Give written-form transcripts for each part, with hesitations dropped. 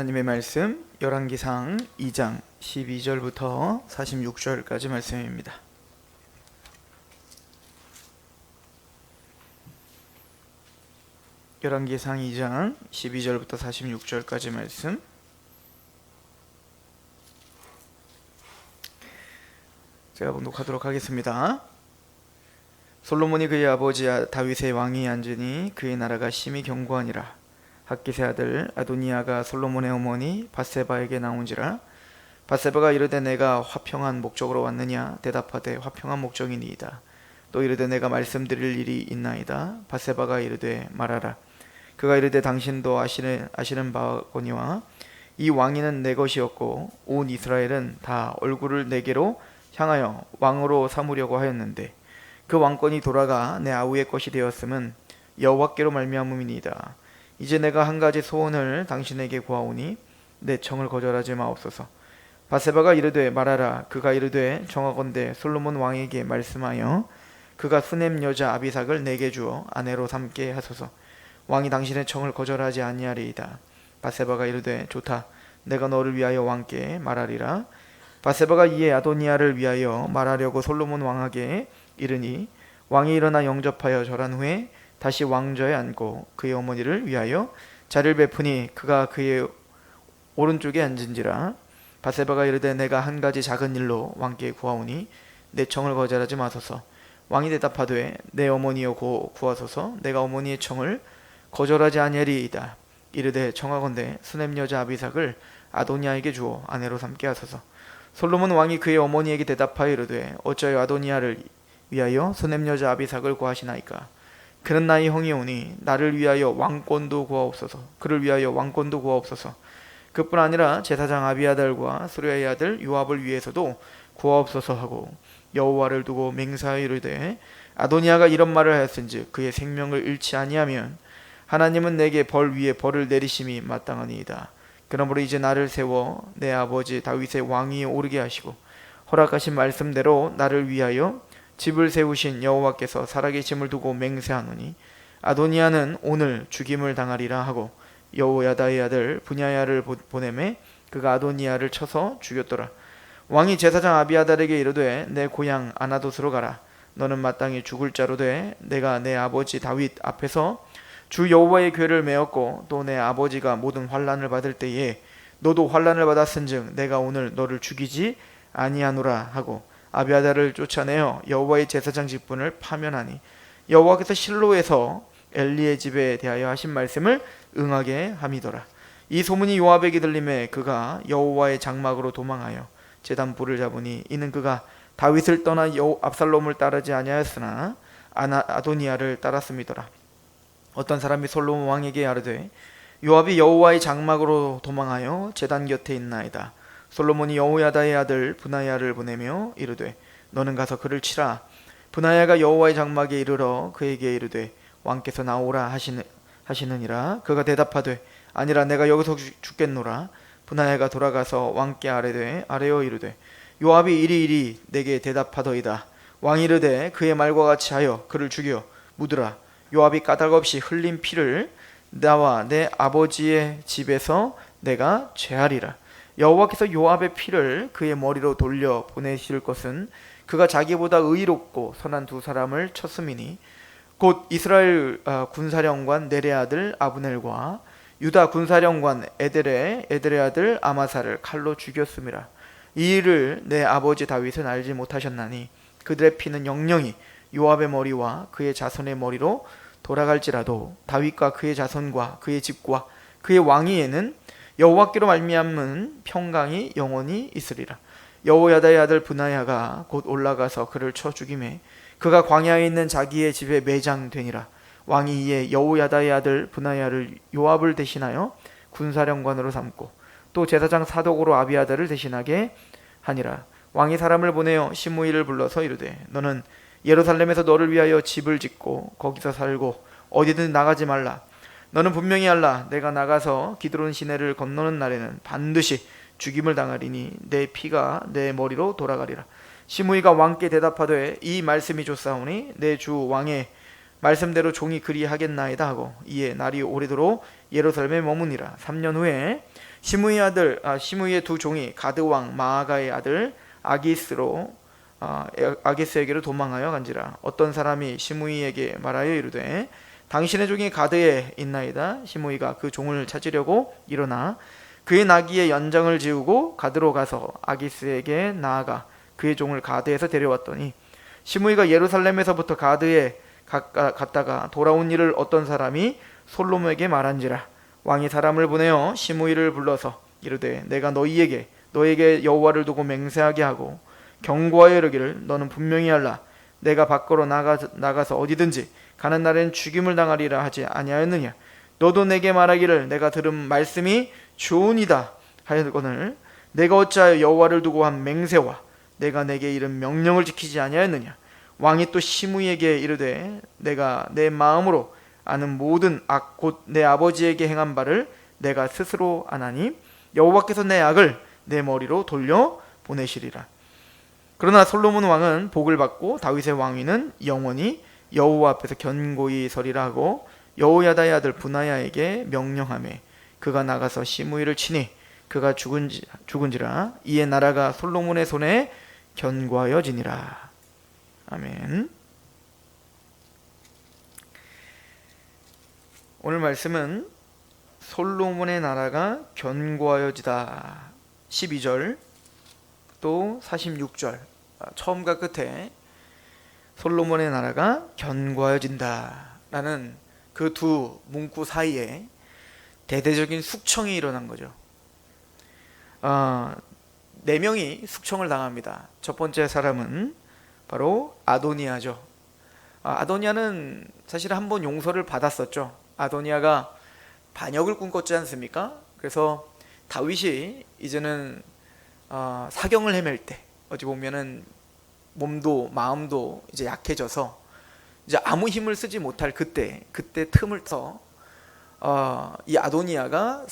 하나님의 말씀 열왕기상 2장 12절부터 46절까지 말씀입니다. 열왕기상 2장 12절부터 46절까지 말씀. 제가 봉독하도록 하겠습니다. 솔로몬이 그의 아버지 다윗의 왕위 앉으니 그의 나라가 심히 견고하니라. 핫깃의 아들 아도니아가 솔로몬의 어머니 밧세바에게 나온지라. 밧세바가 이르되 내가 화평한 목적으로 왔느냐. 대답하되 화평한 목적이니이다. 또 이르되 내가 말씀드릴 일이 있나이다. 밧세바가 이르되 말하라. 그가 이르되 당신도 아시는 바거니와 이 왕위는 내 것이었고 온 이스라엘은 다 얼굴을 내게로 향하여 왕으로 삼으려고 하였는데 그 왕권이 돌아가 내 아우의 것이 되었음은 여호와께로 말미암음이니이다. 이제 내가 한 가지 소원을 당신에게 구하오니 내 청을 거절하지 마옵소서. 밧세바가 이르되 말하라. 그가 이르되 정하건대 솔로몬 왕에게 말씀하여 그가 수넴 여자 아비삭을 내게 주어 아내로 삼게 하소서. 왕이 당신의 청을 거절하지 아니하리이다. 밧세바가 이르되 좋다. 내가 너를 위하여 왕께 말하리라. 밧세바가 이에 아도니아를 위하여 말하려고 솔로몬 왕에게 이르니 왕이 일어나 영접하여 절한 후에 다시 왕좌에 앉고 그의 어머니를 위하여 자리를 베푸니 그가 그의 오른쪽에 앉은지라. 밧세바가 이르되 내가 한 가지 작은 일로 왕께 구하오니 내 청을 거절하지 마소서. 왕이 대답하되 내 어머니여 구하소서. 내가 어머니의 청을 거절하지 아니하리이다. 이르되 청하건대 수넴 여자 아비삭을 아도니아에게 주어 아내로 삼게 하소서. 솔로몬 왕이 그의 어머니에게 대답하여 이르되 어찌하여 아도니아를 위하여 수넴 여자 아비삭을 구하시나이까. 그는 나의 형이오니 나를 위하여 왕권도 구하옵소서. 그를 위하여 왕권도 구하옵소서. 그뿐 아니라 제사장 아비아달과 수르야의 아들 요압을 위해서도 구하옵소서 하고 여호와를 두고 맹세하여 이르되 아도니아가 이런 말을 하였은즉 그의 생명을 잃지 아니하면 하나님은 내게 벌 위에 벌을 내리심이 마땅하니이다. 그러므로 이제 나를 세워 내 아버지 다윗의 왕위에 오르게 하시고 허락하신 말씀대로 나를 위하여 집을 세우신 여호와께서 살아계심을 두고 맹세하노니 아도니아는 오늘 죽임을 당하리라 하고 여호야다의 아들 분야야를 보내매 그가 아도니아를 쳐서 죽였더라. 왕이 제사장 아비아달에게 이르되 내 고향 아나돗으로 가라. 너는 마땅히 죽을 자로 돼. 내가 내 아버지 다윗 앞에서 주 여호와의 궤를 메었고 또 내 아버지가 모든 환난을 받을 때에 너도 환난을 받았은즉 내가 오늘 너를 죽이지 아니하노라 하고 아비아달을 쫓아내어 여호와의 제사장 직분을 파면하니 여호와께서 실로에서 엘리의 집에 대하여 하신 말씀을 응하게 함이더라. 이 소문이 요압에게 들림에 그가 여호와의 장막으로 도망하여 제단 불을 잡으니 이는 그가 다윗을 떠나 압살롬을 따르지 아니하였으나 아도니아를 따랐음이더라. 어떤 사람이 솔로몬 왕에게 아뢰되 요압이 여호와의 장막으로 도망하여 제단 곁에 있나이다. 솔로몬이 여호야다의 아들 분하야를 보내며 이르되 너는 가서 그를 치라. 분하야가 여호와의 장막에 이르러 그에게 이르되 왕께서 나오라 하시느니라. 그가 대답하되 아니라 내가 여기서 죽겠노라. 분하야가 돌아가서 왕께 아뢰어 이르되 요압이 이리 내게 대답하더이다. 왕이 이르되 그의 말과 같이 하여 그를 죽여 묻으라. 요압이 까닭없이 흘린 피를 나와 내 아버지의 집에서 내가 죄하리라. 여호와께서 요압의 피를 그의 머리로 돌려 보내실 것은 그가 자기보다 의롭고 선한 두 사람을 쳤음이니 곧 이스라엘 군사령관 넬의 아들 아브넬과 유다 군사령관 에델의 아들 아마사를 칼로 죽였음이라. 이 일을 내 아버지 다윗은 알지 못하셨나니 그들의 피는 영영이 요압의 머리와 그의 자손의 머리로 돌아갈지라도 다윗과 그의 자손과 그의 집과 그의 왕위에는 여호와께로 말미암은 평강이 영원히 있으리라. 여호야다의 아들 분하야가 곧 올라가서 그를 쳐 죽이매 그가 광야에 있는 자기의 집에 매장되니라. 왕이 이에 여호야다의 아들 분하야를 요압을 대신하여 군사령관으로 삼고 또 제사장 사독으로 아비아달을 대신하게 하니라. 왕이 사람을 보내어 시므이를 불러서 이르되 너는 예루살렘에서 너를 위하여 집을 짓고 거기서 살고 어디든 나가지 말라. 너는 분명히 알라. 내가 나가서 기드론 시내를 건너는 날에는 반드시 죽임을 당하리니 내 피가 내 머리로 돌아가리라. 시므이가 왕께 대답하되 이 말씀이 좋사오니 내 주 왕의 말씀대로 종이 그리하겠나이다 하고 이에 날이 오래도록 예루살렘에 머무니라. 3년 후에 시므이의 두 종이 가드 왕 마아가의 아들 아기스에게로 도망하여 간지라. 어떤 사람이 시므이에게 말하여 이르되 당신의 종이 가드에 있나이다. 시므이가 그 종을 찾으려고 일어나 그의 나귀의 연장을 지우고 가드로 가서 아기스에게 나아가 그의 종을 가드에서 데려왔더니 시므이가 예루살렘에서부터 가드에 갔다가 돌아온 일을 어떤 사람이 솔로몬에게 말한지라. 왕이 사람을 보내어 시므이를 불러서 이르되 내가 너에게 여호와를 두고 맹세하게 하고 경고하여 이르기를 너는 분명히 알라. 내가 밖으로 나가서 어디든지 가는 날엔 죽임을 당하리라 하지 아니하였느냐. 너도 내게 말하기를 내가 들은 말씀이 좋으니다 하였거늘 내가 어찌하여 여호와를 두고 한 맹세와 내가 내게 이른 명령을 지키지 아니하였느냐. 왕이 또 시므이에게 이르되 내가 내 마음으로 아는 모든 악 곧 내 아버지에게 행한 바를 내가 스스로 아나니 여호와께서 내 악을 내 머리로 돌려 보내시리라. 그러나 솔로몬 왕은 복을 받고 다윗의 왕위는 영원히 여호와 앞에서 견고히 서리라 하고 여호야다의 아들 분하야에게 명령하매 그가 나가서 시므이를 치니 그가 죽은지라. 이에 나라가 솔로몬의 손에 견고하여지니라. 아멘. 오늘 말씀은 솔로몬의 나라가 견고하여지다 12절 또 46절 처음과 끝에 솔로몬의 나라가 견고하여진다 라는 그 두 문구 사이에 대대적인 숙청이 일어난 거죠. 네 명이 숙청을 당합니다. 첫 번째 사람은 바로 아도니아죠. 아도니아는 사실 한번 용서를 받았었죠. 아도니아가 반역을 꿈꿨지 않습니까? 그래서 다윗이 이제는 사경을 헤맬 때 어찌 보면은 몸도 마음도 이제 약해져서 이제 아무 힘을 쓰지 못할 그때 틈을 터 이 아도니아가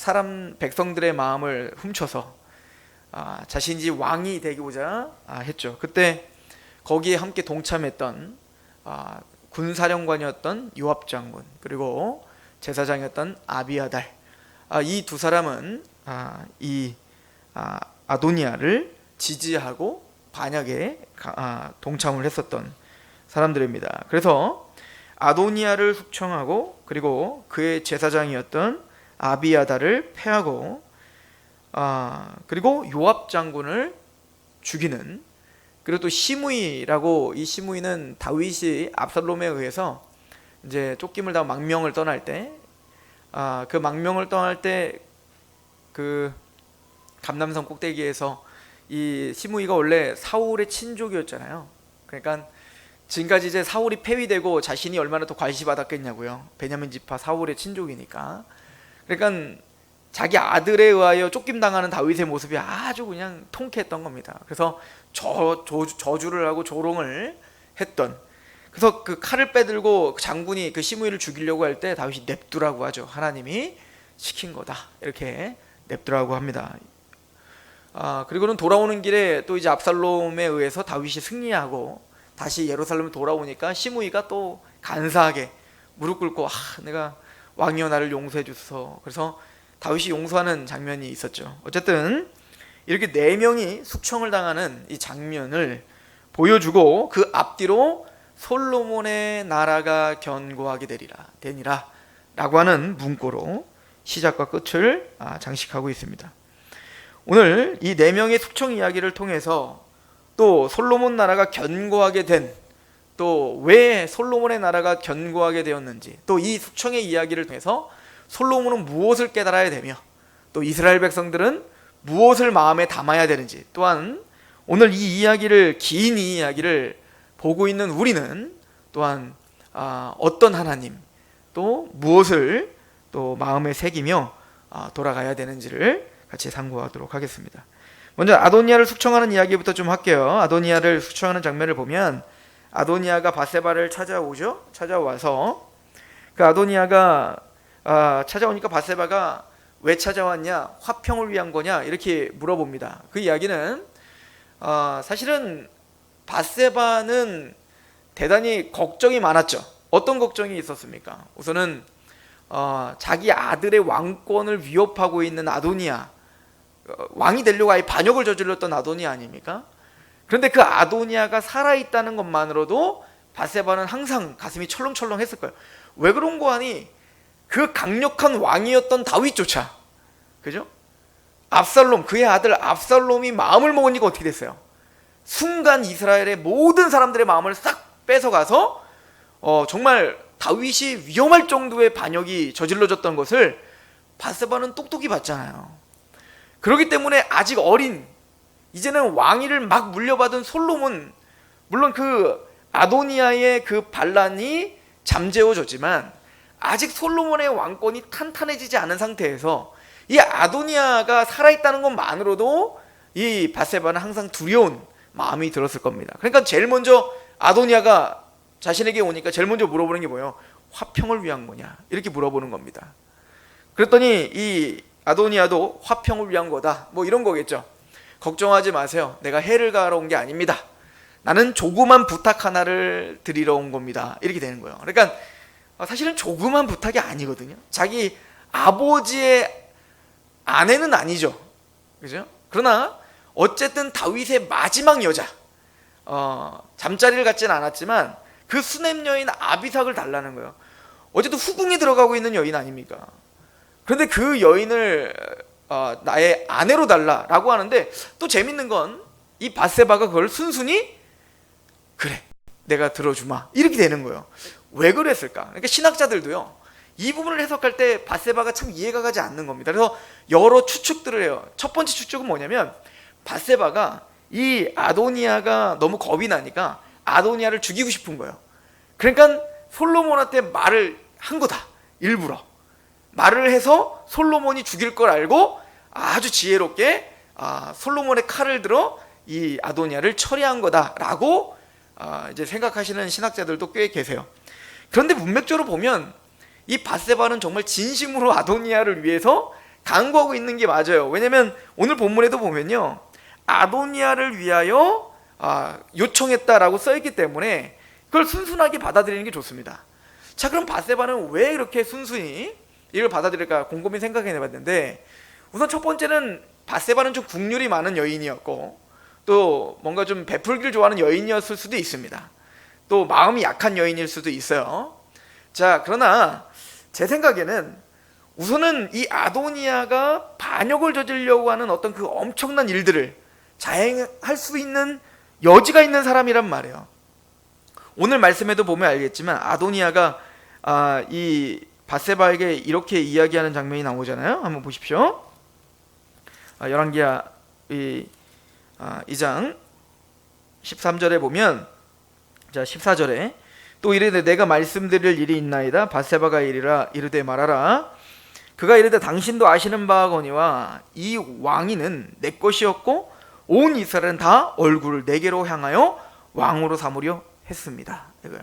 백성들의 마음을 훔쳐서 자신이 왕이 되고자 했죠. 그때 거기에 함께 동참했던 군사령관이었던 요압 장군 그리고 제사장이었던 아비아달 이 두 사람은 아도니아를 지지하고 반역에 동참을 했었던 사람들입니다. 그래서 아도니아를 숙청하고 그리고 그의 제사장이었던 아비아달을 패하고 그리고 요압 장군을 죽이는 그리고 또 시므이라고 이 시므이는 다윗이 압살롬에 의해서 이제 쫓김을 당하고 망명을 떠날 때 그 망명을 떠날 때 그 감람산 꼭대기에서 이 시므이가 원래 사울의 친족이었잖아요. 그러니까 지금까지 이제 사울이 폐위되고 자신이 얼마나 더 괄시받았겠냐고요. 베냐민 지파 사울의 친족이니까. 그러니까 자기 아들에 의하여 쫓김당하는 다윗의 모습이 아주 그냥 통쾌했던 겁니다. 그래서 저주를 하고 조롱을 했던. 그래서 그 칼을 빼들고 장군이 그 시므이를 죽이려고 할 때 다윗이 냅두라고 하죠. 하나님이 시킨 거다 이렇게 냅두라고 합니다. 그리고는 돌아오는 길에 또 이제 압살롬에 의해서 다윗이 승리하고 다시 예루살렘에 돌아오니까 시므이가 또 간사하게 무릎 꿇고 내가 왕이여 나를 용서해 주소서. 그래서 다윗이 용서하는 장면이 있었죠. 어쨌든 이렇게 네 명이 숙청을 당하는 이 장면을 보여주고 그 앞뒤로 솔로몬의 나라가 견고하게 되니라 라고 하는 문구로 시작과 끝을 장식하고 있습니다. 오늘 이 네 명의 숙청 이야기를 통해서 또 솔로몬 나라가 견고하게 된 또 왜 솔로몬의 나라가 견고하게 되었는지 또 이 숙청의 이야기를 통해서 솔로몬은 무엇을 깨달아야 되며 또 이스라엘 백성들은 무엇을 마음에 담아야 되는지 또한 오늘 긴 이 이야기를 보고 있는 우리는 또한 어떤 하나님 또 무엇을 또 마음에 새기며 돌아가야 되는지를 같이 상고하도록 하겠습니다. 먼저 아도니아를 숙청하는 이야기부터 좀 할게요. 아도니아를 숙청하는 장면을 보면 아도니아가 밧세바를 찾아와서 그 아도니아가 찾아오니까 밧세바가 왜 찾아왔냐? 화평을 위한 거냐? 이렇게 물어봅니다. 그 이야기는 사실은 밧세바는 대단히 걱정이 많았죠. 어떤 걱정이 있었습니까? 우선은 자기 아들의 왕권을 위협하고 있는 아도니아 왕이 되려고 아예 반역을 저질렀던 아도니아 아닙니까? 그런데 그 아도니아가 살아있다는 것만으로도 밧세바는 항상 가슴이 철렁철렁 했을 거예요. 왜 그런 거 하니 그 강력한 왕이었던 다윗조차, 그죠? 압살롬, 그의 아들 압살롬이 마음을 먹으니까 어떻게 됐어요? 순간 이스라엘의 모든 사람들의 마음을 싹 뺏어가서 정말 다윗이 위험할 정도의 반역이 저질러졌던 것을 밧세바는 똑똑히 봤잖아요. 그렇기 때문에 아직 어린, 이제는 왕위를 막 물려받은 솔로몬, 물론 그 아도니아의 그 반란이 잠재워졌지만 아직 솔로몬의 왕권이 탄탄해지지 않은 상태에서 이 아도니아가 살아있다는 것만으로도 이 밧세바는 항상 두려운 마음이 들었을 겁니다. 그러니까 제일 먼저 아도니아가 자신에게 오니까 제일 먼저 물어보는 게 뭐예요? 화평을 위한 거냐? 이렇게 물어보는 겁니다. 그랬더니 이 아도니아도 화평을 위한 거다, 뭐 이런 거겠죠. 걱정하지 마세요. 내가 해를 가하러 온 게 아닙니다. 나는 조그만 부탁 하나를 드리러 온 겁니다. 이렇게 되는 거예요. 그러니까 사실은 조그만 부탁이 아니거든요. 자기 아버지의 아내는 아니죠, 그죠? 그러나 어쨌든 다윗의 마지막 여자, 잠자리를 갖지는 않았지만 그 수냄 여인 아비삭을 달라는 거예요. 어쨌든 후궁에 들어가고 있는 여인 아닙니까? 그런데 그 여인을 나의 아내로 달라라고 하는데, 또 재밌는 건 이 밧세바가 그걸 순순히 그래, 내가 들어주마, 이렇게 되는 거예요. 왜 그랬을까? 그러니까 신학자들도요, 이 부분을 해석할 때 밧세바가 참 이해가 가지 않는 겁니다. 그래서 여러 추측들을 해요. 첫 번째 추측은 뭐냐면, 밧세바가 이 아도니아가 너무 겁이 나니까 아도니아를 죽이고 싶은 거예요. 그러니까 솔로몬한테 말을 한 거다. 일부러 말을 해서 솔로몬이 죽일 걸 알고 아주 지혜롭게 솔로몬의 칼을 들어 이 아도니아를 처리한 거다라고 이제 생각하시는 신학자들도 꽤 계세요. 그런데 문맥적으로 보면 이 밧세바는 정말 진심으로 아도니아를 위해서 간구하고 있는 게 맞아요. 왜냐면 오늘 본문에도 보면요, 아도니아를 위하여 요청했다라고 써있기 때문에 그걸 순순하게 받아들이는 게 좋습니다. 자, 그럼 밧세바는 왜 이렇게 순순히 이걸 받아들일까 곰곰이 생각해 봤는데, 우선 첫 번째는 밧세바는 좀 국률이 많은 여인이었고, 또 뭔가 좀 베풀기를 좋아하는 여인이었을 수도 있습니다. 또 마음이 약한 여인일 수도 있어요. 자, 그러나 제 생각에는 우선은 이 아도니아가 반역을 저지르려고 하는 어떤 그 엄청난 일들을 자행할 수 있는 여지가 있는 사람이란 말이에요. 오늘 말씀에도 보면 알겠지만 아도니아가 이 밧세바에게 이렇게 이야기하는 장면이 나오잖아요. 한번 보십시오. 열왕기하 2장 13절에 보면, 자 14절에 또 이르되 내가 말씀드릴 일이 있나이다. 밧세바가 이르되 말하라. 그가 이르되 당신도 아시는 바거니와 이 왕위는 내 것이었고 온 이스라엘은 다 얼굴을 내게로 향하여 왕으로 삼으려 했습니다. 이거요.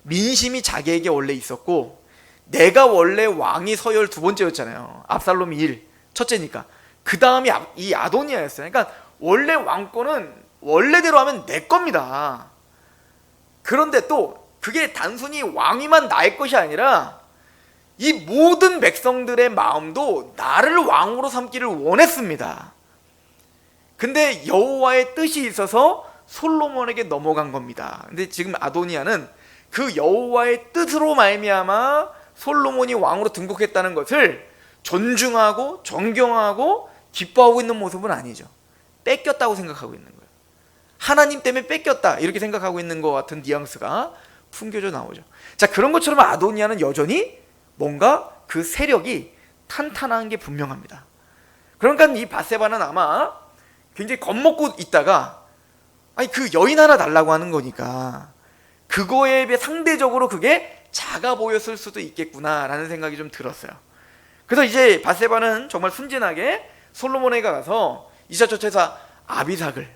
민심이 자기에게 원래 있었고, 내가 원래 왕이 서열 두 번째였잖아요. 압살롬이 1, 첫째니까. 그 다음이 이 아도니아였어요. 그러니까 원래 왕권은 원래대로 하면 내 겁니다. 그런데 또 그게 단순히 왕위만 나의 것이 아니라 이 모든 백성들의 마음도 나를 왕으로 삼기를 원했습니다. 근데 여호와의 뜻이 있어서 솔로몬에게 넘어간 겁니다. 근데 지금 아도니아는 그 여호와의 뜻으로 말미암아 솔로몬이 왕으로 등극했다는 것을 존중하고 존경하고 기뻐하고 있는 모습은 아니죠. 뺏겼다고 생각하고 있는 거예요. 하나님 때문에 뺏겼다 이렇게 생각하고 있는 것 같은 뉘앙스가 풍겨져 나오죠. 자, 그런 것처럼 아도니아는 여전히 뭔가 그 세력이 탄탄한 게 분명합니다. 그러니까 이 밧세바는 아마 굉장히 겁먹고 있다가, 아니 그 여인 하나 달라고 하는 거니까 그거에 비해 상대적으로 그게 작아 보였을 수도 있겠구나라는 생각이 좀 들었어요. 그래서 이제 밧세바는 정말 순진하게 솔로몬에게 가서 이사저사해서 아비삭을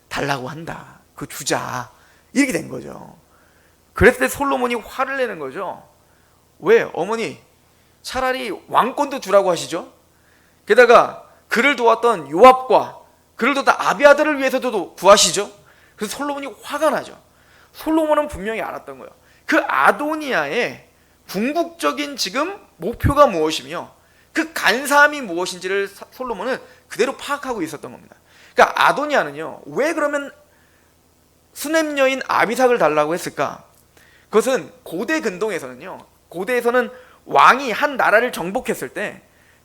달라고 한다, 그 주자, 이렇게 된 거죠. 그랬을 때 솔로몬이 화를 내는 거죠. 왜? 어머니 차라리 왕권도 주라고 하시죠. 게다가 그를 도왔던 요압과 그를 도왔던 아비아들을 위해서도 구하시죠. 그래서 솔로몬이 화가 나죠. 솔로몬은 분명히 알았던 거예요. 그 아도니아의 궁극적인 지금 목표가 무엇이며 그 간사함이 무엇인지를 솔로몬은 그대로 파악하고 있었던 겁니다. 그러니까 아도니아는요, 왜 그러면 수냄 여인 아비삭을 달라고 했을까? 그것은 고대 근동에서는요, 고대에서는 왕이 한 나라를 정복했을 때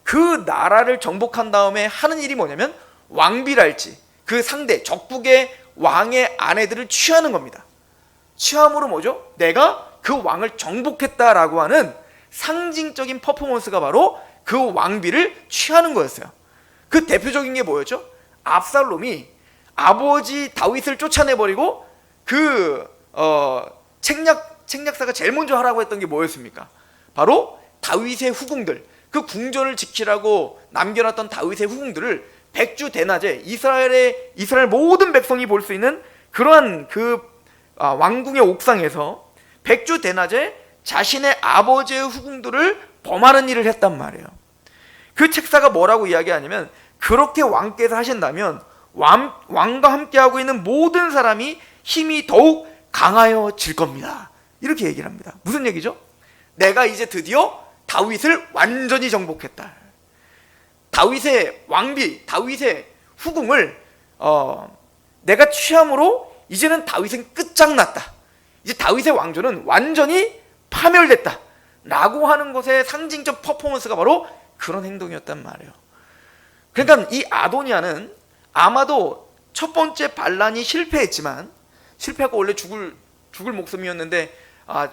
그 나라를 정복한 다음에 하는 일이 뭐냐면 왕비랄지 그 상대 적국의 왕의 아내들을 취하는 겁니다. 취함으로 뭐죠? 내가 그 왕을 정복했다라고 하는 상징적인 퍼포먼스가 바로 그 왕비를 취하는 거였어요. 그 대표적인 게 뭐였죠? 압살롬이 아버지 다윗을 쫓아내버리고 그 책략사가 제일 먼저 하라고 했던 게 뭐였습니까? 바로 다윗의 후궁들, 그 궁전을 지키라고 남겨놨던 다윗의 후궁들을 백주 대낮에 이스라엘 모든 백성이 볼 수 있는 그러한 왕궁의 옥상에서 백주 대낮에 자신의 아버지의 후궁들을 범하는 일을 했단 말이에요. 그 책사가 뭐라고 이야기하냐면, 그렇게 왕께서 하신다면 왕과 함께하고 있는 모든 사람이 힘이 더욱 강하여질 겁니다. 이렇게 얘기를 합니다. 무슨 얘기죠? 내가 이제 드디어 다윗을 완전히 정복했다. 다윗의 왕비, 다윗의 후궁을 내가 취함으로 이제는 다윗은 끝장났다. 이제 다윗의 왕조는 완전히 파멸됐다 라고 하는 것의 상징적 퍼포먼스가 바로 그런 행동이었단 말이에요. 그러니까 이 아도니아는 아마도 첫 번째 반란이 실패했지만, 실패하고 원래 죽을 목숨이었는데,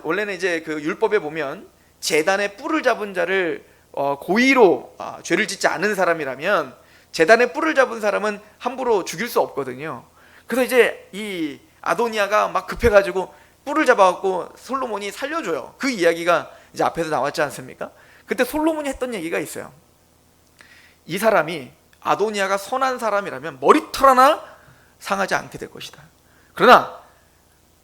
원래는 이제 그 율법에 보면 제단에 뿔을 잡은 자를 고의로 죄를 짓지 않은 사람이라면, 제단에 뿔을 잡은 사람은 함부로 죽일 수 없거든요. 그래서 이제 이 아도니아가 막 급해가지고 뿔을 잡아갖고 솔로몬이 살려줘요. 그 이야기가 이제 앞에서 나왔지 않습니까? 그때 솔로몬이 했던 얘기가 있어요. 이 사람이, 아도니아가 선한 사람이라면 머리털 하나 상하지 않게 될 것이다. 그러나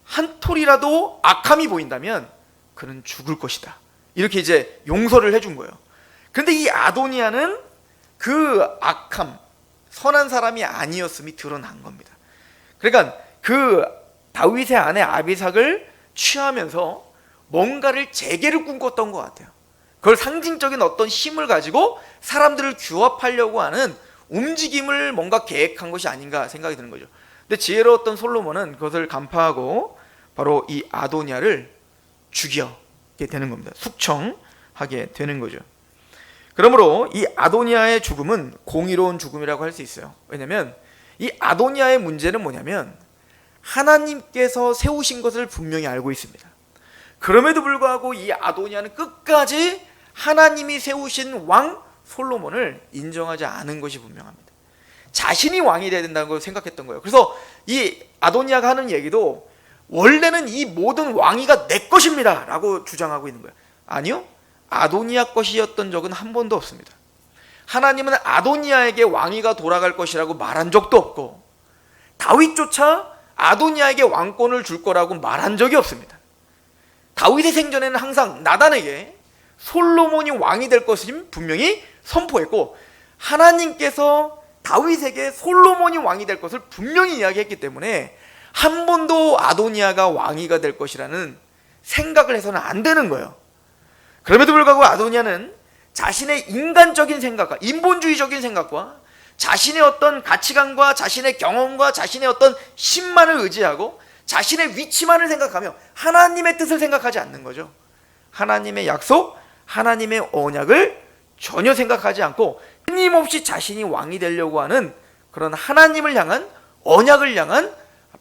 한 톨이라도 악함이 보인다면 그는 죽을 것이다. 이렇게 이제 용서를 해준 거예요. 그런데 이 아도니아는 그 악함, 선한 사람이 아니었음이 드러난 겁니다. 그러니까 그 다윗의 아내 아비삭을 취하면서 뭔가를 재계를 꿈꿨던 것 같아요. 그걸 상징적인 어떤 힘을 가지고 사람들을 규합하려고 하는 움직임을 뭔가 계획한 것이 아닌가 생각이 드는 거죠. 근데 지혜로웠던 솔로몬은 그것을 간파하고 바로 이 아도니아를 죽이게 되는 겁니다. 숙청하게 되는 거죠. 그러므로 이 아도니아의 죽음은 공의로운 죽음이라고 할 수 있어요. 왜냐하면 이 아도니아의 문제는 뭐냐면, 하나님께서 세우신 것을 분명히 알고 있습니다. 그럼에도 불구하고 이 아도니아는 끝까지 하나님이 세우신 왕 솔로몬을 인정하지 않은 것이 분명합니다. 자신이 왕이 되어야 된다는 걸 생각했던 거예요. 그래서 이 아도니아가 하는 얘기도 원래는 이 모든 왕위가 내 것입니다 라고 주장하고 있는 거예요. 아니요, 아도니아 것이었던 적은 한 번도 없습니다. 하나님은 아도니아에게 왕위가 돌아갈 것이라고 말한 적도 없고, 다윗조차 아도니아에게 왕권을 줄 거라고 말한 적이 없습니다. 다윗의 생전에는 항상 나단에게 솔로몬이 왕이 될 것을 분명히 선포했고, 하나님께서 다윗에게 솔로몬이 왕이 될 것을 분명히 이야기했기 때문에 한 번도 아도니아가 왕이가 될 것이라는 생각을 해서는 안 되는 거예요. 그럼에도 불구하고 아도니아는 자신의 인간적인 생각과 인본주의적인 생각과 자신의 어떤 가치관과 자신의 경험과 자신의 어떤 힘만을 의지하고 자신의 위치만을 생각하며 하나님의 뜻을 생각하지 않는 거죠. 하나님의 약속, 하나님의 언약을 전혀 생각하지 않고 끊임없이 자신이 왕이 되려고 하는 그런 하나님을 향한, 언약을 향한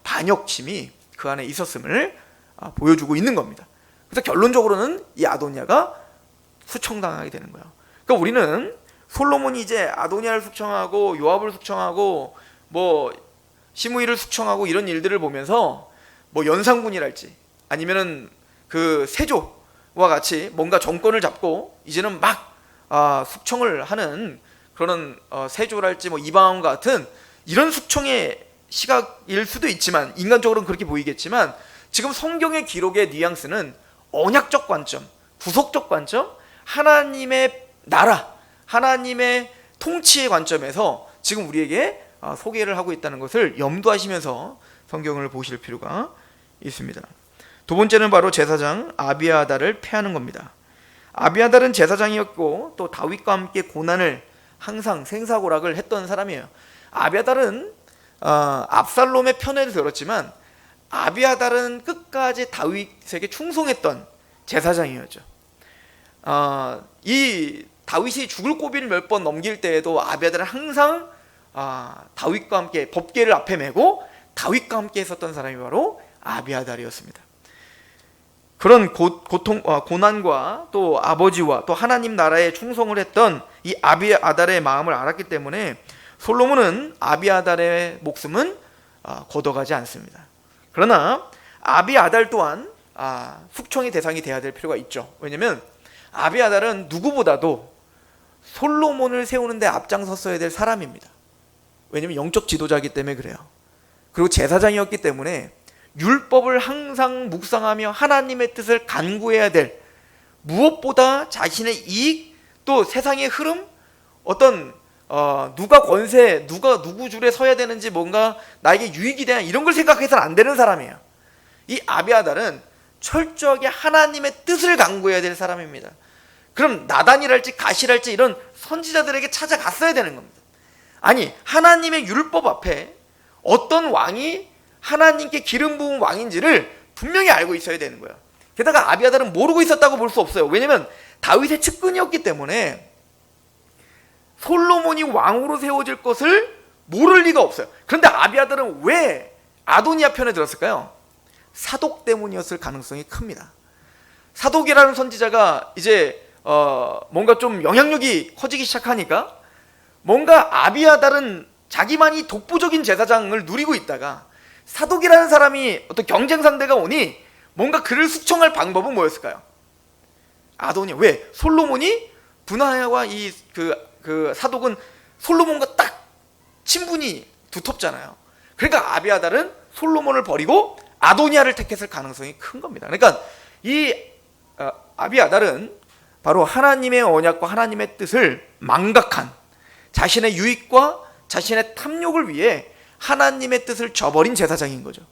반역심이 그 안에 있었음을 보여주고 있는 겁니다. 그래서 결론적으로는 이 아도니아가 숙청당하게 되는 거예요. 그러니까 우리는 솔로몬이 이제 아도니아를 숙청하고 요압을 숙청하고 뭐 시므이를 숙청하고 이런 일들을 보면서 뭐 연산군이랄지 아니면은 그 세조와 같이 뭔가 정권을 잡고 이제는 막 숙청을 하는 그런 세조랄지 뭐 이방원 같은 이런 숙청의 시각일 수도 있지만, 인간적으로는 그렇게 보이겠지만, 지금 성경의 기록의 뉘앙스는 언약적 관점, 구속적 관점, 하나님의 나라, 하나님의 통치의 관점에서 지금 우리에게 소개를 하고 있다는 것을 염두하시면서 성경을 보실 필요가 있습니다. 두 번째는 바로 제사장 아비아달을 폐하는 겁니다. 아비아달은 제사장이었고 또 다윗과 함께 고난을 항상 생사고락을 했던 사람이에요. 아비아달은 압살롬의 편을 들었지만 아비아달은 끝까지 다윗에게 충성했던 제사장이었죠. 이 다윗이 죽을 고비를 몇 번 넘길 때에도 아비아달은 항상 다윗과 함께 법궤를 앞에 메고 다윗과 함께 있었던 사람이 바로 아비아달이었습니다. 그런 고난과 또 아버지와 또 하나님 나라에 충성을 했던 이 아비아달의 마음을 알았기 때문에 솔로몬은 아비아달의 목숨은 걷어가지 않습니다. 그러나 아비아달 또한 숙청의 대상이 돼야 될 필요가 있죠. 왜냐하면 아비아달은 누구보다도 솔로몬을 세우는데 앞장섰어야 될 사람입니다. 왜냐하면 영적 지도자이기 때문에 그래요. 그리고 제사장이었기 때문에 율법을 항상 묵상하며 하나님의 뜻을 간구해야 될, 무엇보다 자신의 이익 또 세상의 흐름, 어떤 누가 권세, 누구 줄에 서야 되는지, 뭔가 나에게 유익이 되냐 이런 걸 생각해서는 안 되는 사람이에요. 이 아비아달은 철저하게 하나님의 뜻을 간구해야 될 사람입니다. 그럼 나단이랄지 가시랄지 이런 선지자들에게 찾아갔어야 되는 겁니다. 아니, 하나님의 율법 앞에 어떤 왕이 하나님께 기름 부은 왕인지를 분명히 알고 있어야 되는 거예요. 게다가 아비아달은 모르고 있었다고 볼 수 없어요. 왜냐하면 다윗의 측근이었기 때문에 솔로몬이 왕으로 세워질 것을 모를 리가 없어요. 그런데 아비아달은 왜 아도니아 편에 들었을까요? 사독 때문이었을 가능성이 큽니다. 사독이라는 선지자가 이제 뭔가 좀 영향력이 커지기 시작하니까 뭔가 아비아달은 자기만이 독보적인 제사장을 누리고 있다가 사독이라는 사람이 어떤 경쟁 상대가 오니 뭔가 그를 숙청할 방법은 뭐였을까요? 아도니아. 왜? 솔로몬이 분하야와 그 사독은 솔로몬과 딱 친분이 두텁잖아요. 그러니까 아비아달은 솔로몬을 버리고 아도니아를 택했을 가능성이 큰 겁니다. 그러니까 이 아비아달은 바로 하나님의 언약과 하나님의 뜻을 망각한, 자신의 유익과 자신의 탐욕을 위해 하나님의 뜻을 저버린 제사장인 거죠.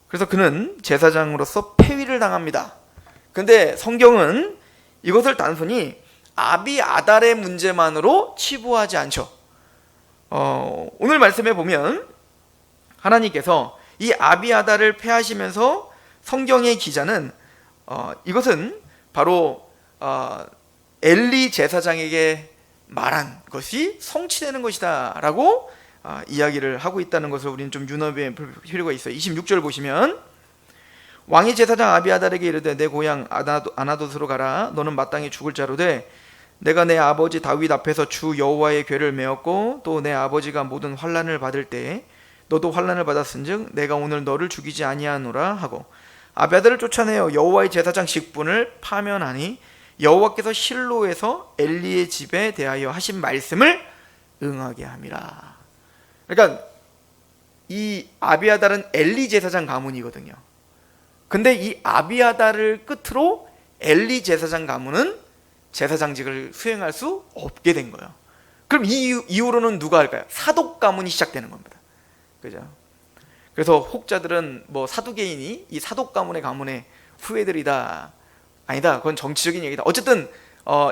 그래서 그는 제사장으로서 폐위를 당합니다. 근데 성경은 이것을 단순히 아비아달의 문제만으로 치부하지 않죠. 오늘 말씀에 보면 하나님께서 이 아비아달을 폐하시면서 성경의 기자는 이것은 바로 엘리 제사장에게 말한 것이 성취되는 것이다 라고 이야기를 하고 있다는 것을 우리는 좀 유념해 볼 필요가 있어요. 26절 보시면 왕이 제사장 아비아달에게 이르되 내 고향 아나돗으로 가라. 너는 마땅히 죽을 자로되 내가 내 아버지 다윗 앞에서 주 여호와의 궤를 메었고 또 내 아버지가 모든 환난을 받을 때에 너도 환난을 받았은즉 내가 오늘 너를 죽이지 아니하노라 하고 아비아달을 쫓아내어 여호와의 제사장 직분을 파면하니 여호와께서 실로에서 엘리의 집에 대하여 하신 말씀을 응하게 함이라. 그러니까 이 아비아달은 엘리 제사장 가문이거든요. 근데 이 아비아달을 끝으로 엘리 제사장 가문은 제사장직을 수행할 수 없게 된 거예요. 그럼 이 이후로는 누가 할까요? 사독 가문이 시작되는 겁니다. 그죠? 그래서 혹자들은 뭐 사두개인이 이 사독 가문의 후예들이다. 아니다. 그건 정치적인 얘기다. 어쨌든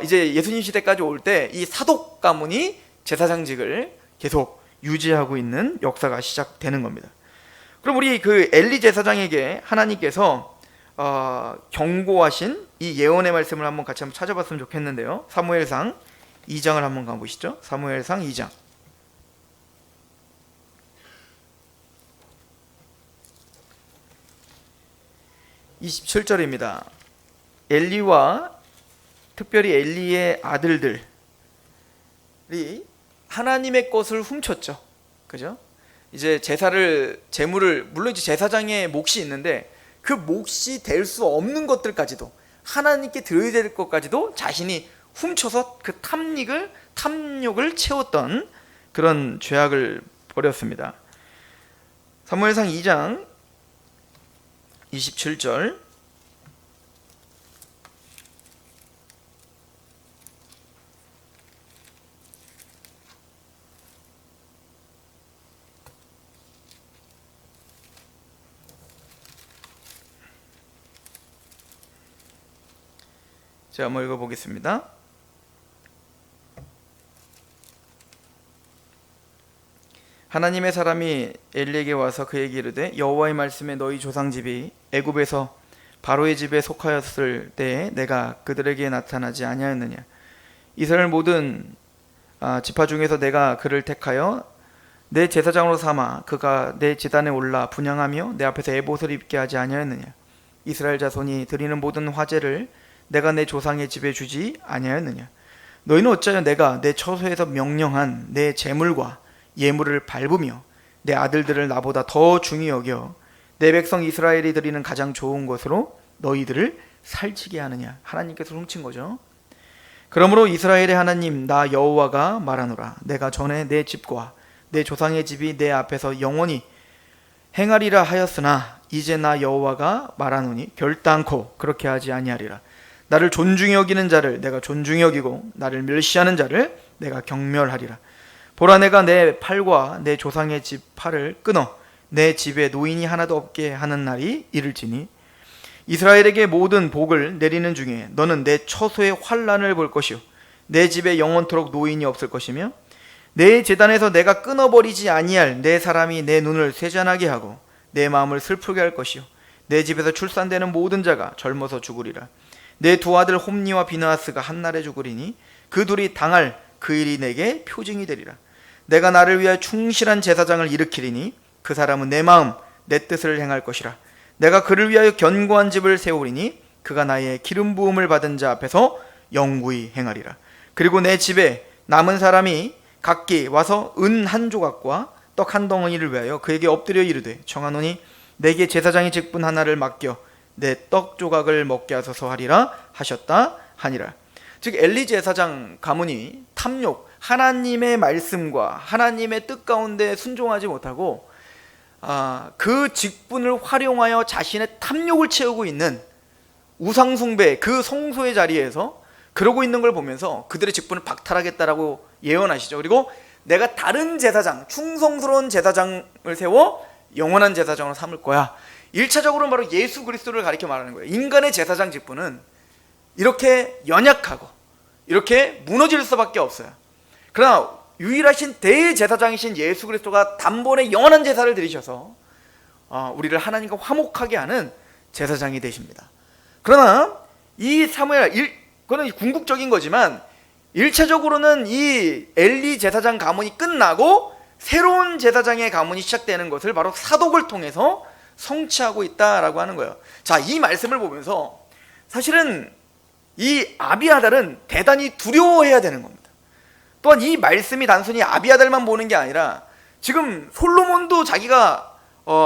이제 예수님 시대까지 올 때 이 사독 가문이 제사장직을 계속 유지하고 있는 역사가 시작되는 겁니다. 그럼 우리 그 엘리 제사장에게 하나님께서 경고하신 이 예언의 말씀을 한번 같이 한번 찾아봤으면 좋겠는데요. 사무엘상 2장을 한번 가보시죠. 사무엘상 2장 27절입니다. 엘리와 특별히 엘리의 아들들이 하나님의 것을 훔쳤죠. 그죠? 이제 제물을 물론 이제 제사장의 몫이 있는데 그 몫이 될 수 없는 것들까지도 하나님께 드려야 될 것까지도 자신이 훔쳐서 그 탐욕을 채웠던 그런 죄악을 벌였습니다. 사무엘상 2장 27절 제가 한번 읽어보겠습니다. 하나님의 사람이 엘리에게 와서 그에게 이르되 여호와의 말씀에 너희 조상집이 애굽에서 바로의 집에 속하였을 때에 내가 그들에게 나타나지 아니하였느냐. 이스라엘 모든 지파 중에서 내가 그를 택하여 내 제사장으로 삼아 그가 내 제단에 올라 분향하며 내 앞에서 에봇을 입게 하지 아니하였느냐. 이스라엘 자손이 드리는 모든 화제를 내가 내 조상의 집에 주지 아니하였느냐. 너희는 어찌하여 내가 내 처소에서 명령한 내 제물과 예물을 밟으며 내 아들들을 나보다 더 중히 여겨 내 백성 이스라엘이 드리는 가장 좋은 것으로 너희들을 살찌게 하느냐. 하나님께서 훔친 거죠. 그러므로 이스라엘의 하나님 나 여호와가 말하노라. 내가 전에 내 집과 내 조상의 집이 내 앞에서 영원히 행하리라 하였으나 이제 나 여호와가 말하노니 결단코 그렇게 하지 아니하리라. 나를 존중히 여기는 자를 내가 존중히 여기고 나를 멸시하는 자를 내가 경멸하리라. 보라, 내가 내 팔과 내 조상의 집 팔을 끊어 내 집에 노인이 하나도 없게 하는 날이 이를지니 이스라엘에게 모든 복을 내리는 중에 너는 내 처소의 환난을 볼 것이요 내 집에 영원토록 노인이 없을 것이며 내 제단에서 내가 끊어버리지 아니할 내 사람이 내 눈을 쇠잔하게 하고 내 마음을 슬프게 할 것이요 내 집에서 출산되는 모든 자가 젊어서 죽으리라. 내 두 아들 홈니와 비느하스가 한날에 죽으리니 그 둘이 당할 그 일이 내게 표징이 되리라. 내가 나를 위하여 충실한 제사장을 일으키리니 그 사람은 내 마음 내 뜻을 행할 것이라. 내가 그를 위하여 견고한 집을 세우리니 그가 나의 기름 부음을 받은 자 앞에서 영구히 행하리라. 그리고 내 집에 남은 사람이 각기 와서 은 한 조각과 떡 한 덩어리를 위하여 그에게 엎드려 이르되 청하노니 내게 제사장의 직분 하나를 맡겨 내 떡 조각을 먹게 하소서 하리라 하셨다 하니라. 즉 엘리 제사장 가문이 탐욕, 하나님의 말씀과 하나님의 뜻 가운데 순종하지 못하고 그 직분을 활용하여 자신의 탐욕을 채우고 있는 우상숭배 그 성소의 자리에서 그러고 있는 걸 보면서 그들의 직분을 박탈하겠다라고 예언하시죠. 그리고 내가 다른 제사장, 충성스러운 제사장을 세워 영원한 제사장으로 삼을 거야. 1차적으로 바로 예수 그리스도를 가리켜 말하는 거예요. 인간의 제사장 직분은 이렇게 연약하고 이렇게 무너질 수밖에 없어요. 그러나 유일하신 대제사장이신 예수 그리스도가 단번에 영원한 제사를 드리셔서 우리를 하나님과 화목하게 하는 제사장이 되십니다. 그러나 이 사무엘, 그거는 궁극적인 거지만 1차적으로는 이 엘리 제사장 가문이 끝나고 새로운 제사장의 가문이 시작되는 것을 바로 사독을 통해서 성취하고 있다라고 하는 거예요. 자, 이 말씀을 보면서 사실은 이 아비아달은 대단히 두려워해야 되는 겁니다. 또한 이 말씀이 단순히 아비아달만 보는 게 아니라 지금 솔로몬도 자기가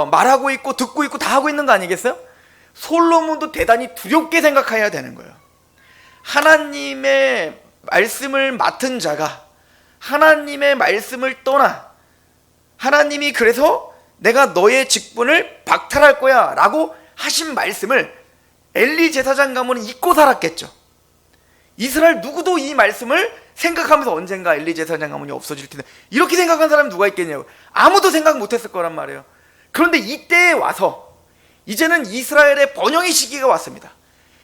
말하고 있고 듣고 있고 다 하고 있는 거 아니겠어요? 솔로몬도 대단히 두렵게 생각해야 되는 거예요. 하나님의 말씀을 맡은 자가 하나님의 말씀을 떠나 하나님이 그래서 내가 너의 직분을 박탈할 거야 라고 하신 말씀을 엘리 제사장 가문은 잊고 살았겠죠. 이스라엘 누구도 이 말씀을 생각하면서 언젠가 엘리 제사장 가문이 없어질 텐데 이렇게 생각한 사람이 누가 있겠냐고. 아무도 생각 못했을 거란 말이에요. 그런데 이때에 와서 이제는 이스라엘의 번영의 시기가 왔습니다.